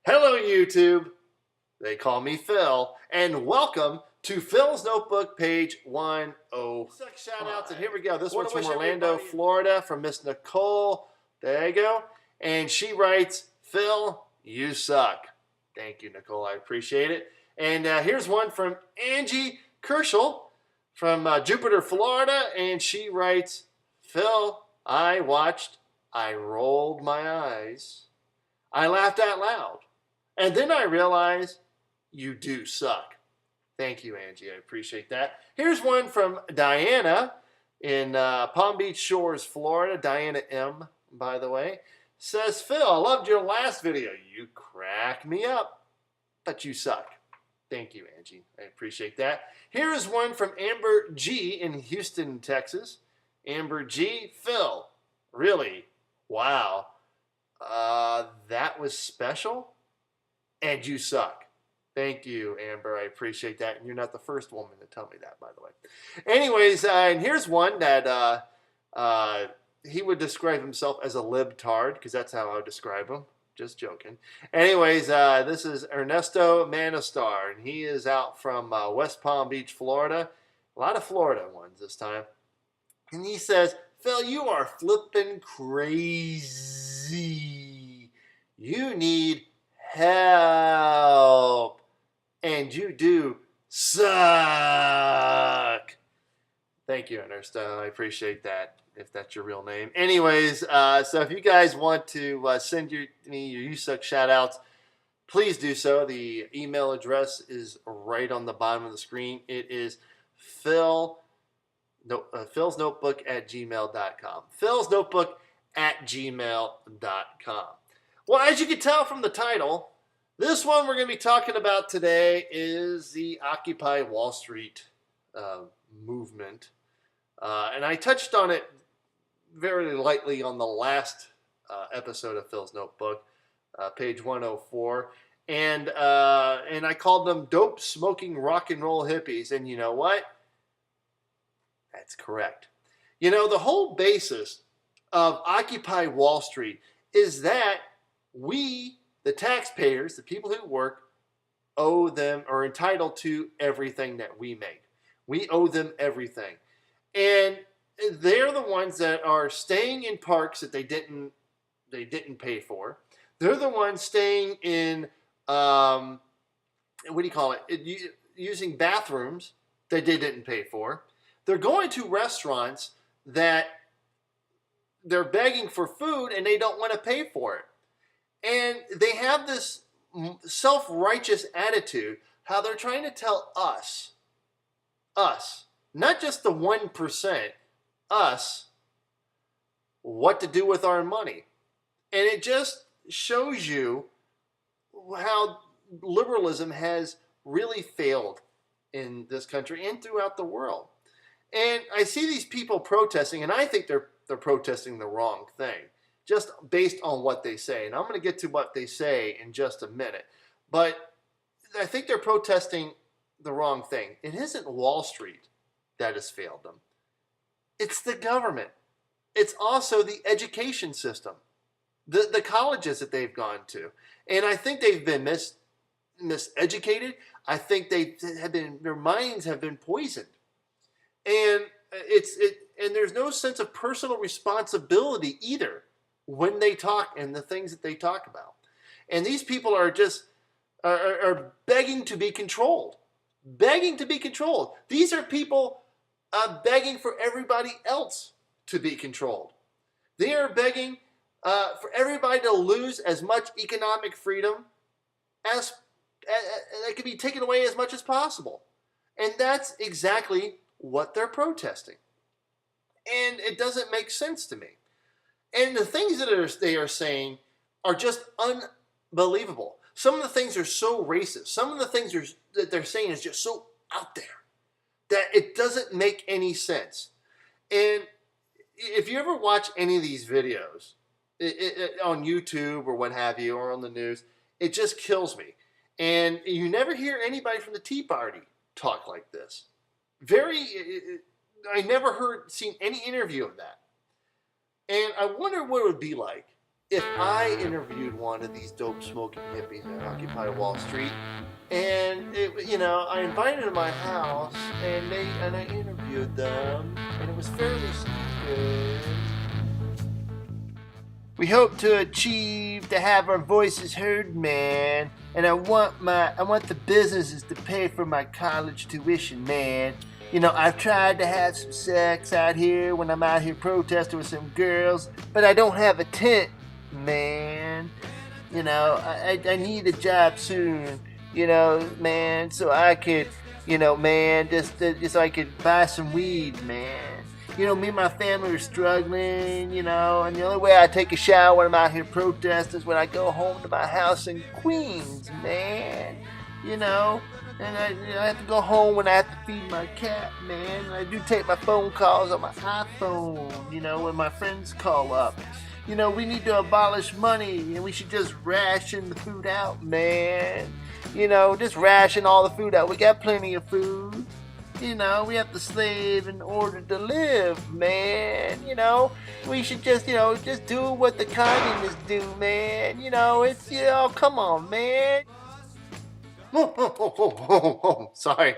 Hello, YouTube. They call me Phil, and welcome to Phil's Notebook, page 105. Shout outs, and here we go. This one's from Orlando, Florida, from Miss Nicole. There you go. And she writes, Phil, you suck. Thank you, Nicole. I appreciate it. And here's one from Angie Kerschel from Jupiter, Florida, and she writes, Phil, I rolled my eyes, I laughed out loud. And then I realized you do suck. Thank you, Angie. I appreciate that. Here's one from Diana in Palm Beach Shores, Florida. Diana M, by the way. Says, Phil, I loved your last video. You crack me up, but you suck. Thank you, Angie. I appreciate that. Here is one from Amber G in Houston, Texas. Amber G, Phil, really? Wow. That was special? And you suck. Thank you, Amber. I appreciate that. And you're not the first woman to tell me that, by the way. Anyways, and here's one that he would describe himself as a libtard, because that's how I would describe him. Just joking. Anyways, this is Ernesto Manastar, and he is out from West Palm Beach, Florida. A lot of Florida ones this time. And he says, Phil, you are flippin' crazy. You need help. And you do suck. Thank you, Ernesto. I appreciate that, if that's your real name. Anyways, so if you guys want to send me your You Suck shout-outs, please do so. The email address is right on the bottom of the screen. It is philsnotebook@gmail.com. philsnotebook@gmail.com. Well, as you can tell from the title, this one we're going to be talking about today is the Occupy Wall Street movement. And I touched on it very lightly on the last episode of Phil's Notebook, page 104. And I called them dope smoking rock and roll hippies. And you know what? That's correct. You know, the whole basis of Occupy Wall Street is that we, the taxpayers, the people who work, owe them, are entitled to everything that we make. We owe them everything. And they're the ones that are staying in parks that they didn't pay for. They're the ones staying in, using bathrooms that they didn't pay for. They're going to restaurants that they're begging for food and they don't want to pay for it. And they have this self-righteous attitude, how they're trying to tell us, not just the 1%, us, what to do with our money. And it just shows you how liberalism has really failed in this country and throughout the world. And I see these people protesting, and I think they're protesting the wrong thing, just based on what they say. And I'm going to get to what they say in just a minute. But I think they're protesting the wrong thing. It isn't Wall Street that has failed them. It's the government. It's also the education system, the colleges that they've gone to. And I think they've been miseducated. I think their minds have been poisoned. And and there's no sense of personal responsibility either when they talk and the things that they talk about. And these people are just are begging to be controlled. Begging to be controlled. These are people begging for everybody else to be controlled. They are begging for everybody to lose as much economic freedom as that can be taken away as much as possible. And that's exactly what they're protesting. And it doesn't make sense to me. And the things that they are saying are just unbelievable. Some of the things are so racist. Some of the things that they're saying is just so out there that it doesn't make any sense. And if you ever watch any of these videos on YouTube or what have you, or on the news, it just kills me. And you never hear anybody from the Tea Party talk like this. I never seen any interview of that. And I wonder what it would be like if I interviewed one of these dope smoking hippies at Occupy Wall Street, and I invited them to my house, and I interviewed them, and it was fairly stupid. We hope to achieve to have our voices heard, man. And I want the businesses to pay for my college tuition, man. I've tried to have some sex out here when I'm out here protesting with some girls, but I don't have a tent, man. I need a job soon, man, so I could, man, just so I could buy some weed, man. Me and my family are struggling, and the only way I take a shower when I'm out here protesting is when I go home to my house in Queens, man. And I have to go home when I have to feed my cat, man. And I do take my phone calls on my iPhone, when my friends call up. We need to abolish money and we should just ration the food out, man. Just ration all the food out. We got plenty of food. We have to slave in order to live, man. We should just do what the communists do, man. Come on, man. Sorry.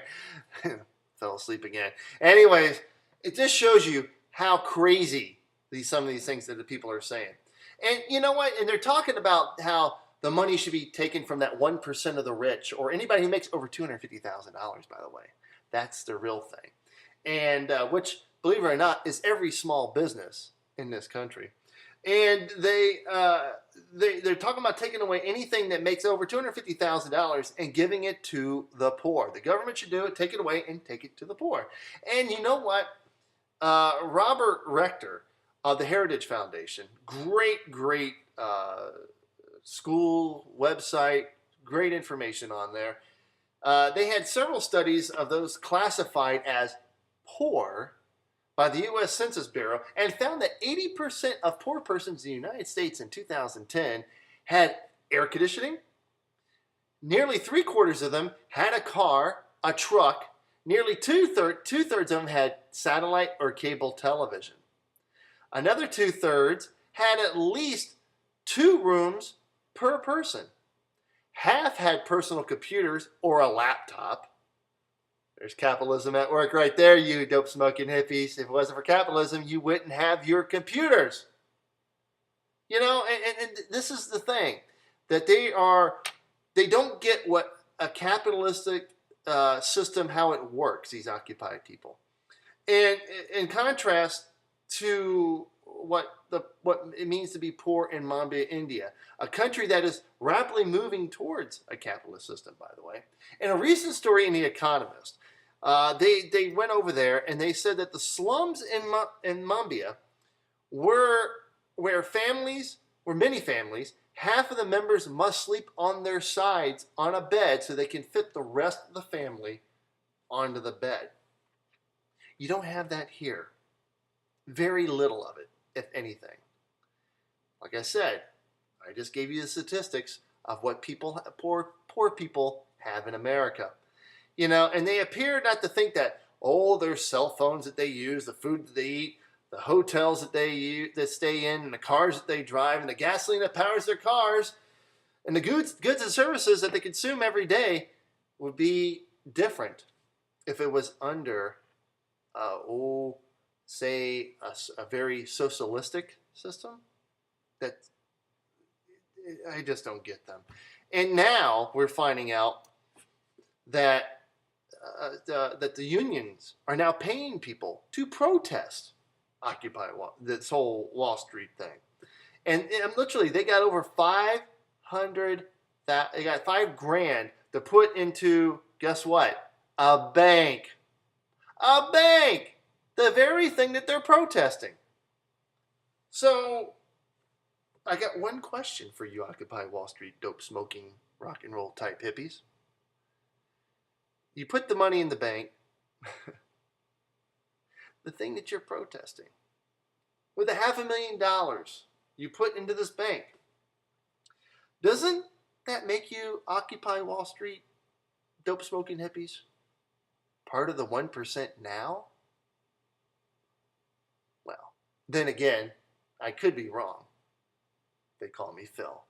Fell asleep again. Anyways, it just shows you how crazy some of these things that the people are saying. And you know what? And they're talking about how the money should be taken from that 1% of the rich, or anybody who makes over $250,000, by the way. That's the real thing. And which, believe it or not, is every small business in this country. And they're talking about taking away anything that makes over $250,000 and giving it to the poor. The government should do it, take it away, and take it to the poor. And you know what? Robert Rector of the Heritage Foundation, great school website, great information on there. They had several studies of those classified as poor by the U.S. Census Bureau and found that 80% of poor persons in the United States in 2010 had air conditioning. Nearly 3/4 of them had a car, a truck. Nearly two-thirds of them had satellite or cable television. Another 2/3 had at least 2 rooms per person. Half had personal computers or a laptop. There's capitalism at work right there, you dope smoking hippies. If it wasn't for capitalism, you wouldn't have your computers. And this is the thing, that they don't get what a capitalistic system, how it works, these Occupy people. And in contrast to what it means to be poor in Mumbai, India, a country that is rapidly moving towards a capitalist system, by the way. In a recent story in The Economist, they went over there and they said that the slums in Mumbai were where many families, half of the members must sleep on their sides on a bed so they can fit the rest of the family onto the bed. You don't have that here. Very little of it, if anything. Like I said, I just gave you the statistics of what poor people have in America. And they appear not to think that, their cell phones that they use, the food that they eat, the hotels that that stay in, and the cars that they drive, and the gasoline that powers their cars, and the goods and services that they consume every day would be different if it was under, say, a very socialistic system. That I just don't get them. And now we're finding out that that the unions are now paying people to protest Occupy this whole Wall Street thing, and literally they got over 500. They got $5,000 to put into, guess what? A bank. A bank. The very thing that they're protesting. So, I got one question for you, Occupy Wall Street, dope smoking, rock and roll type hippies. You put the money in the bank, the thing that you're protesting, with $500,000 you put into this bank. Doesn't that make you Occupy Wall Street, dope smoking hippies, part of the 1% now? Well, then again, I could be wrong. They call me Phil.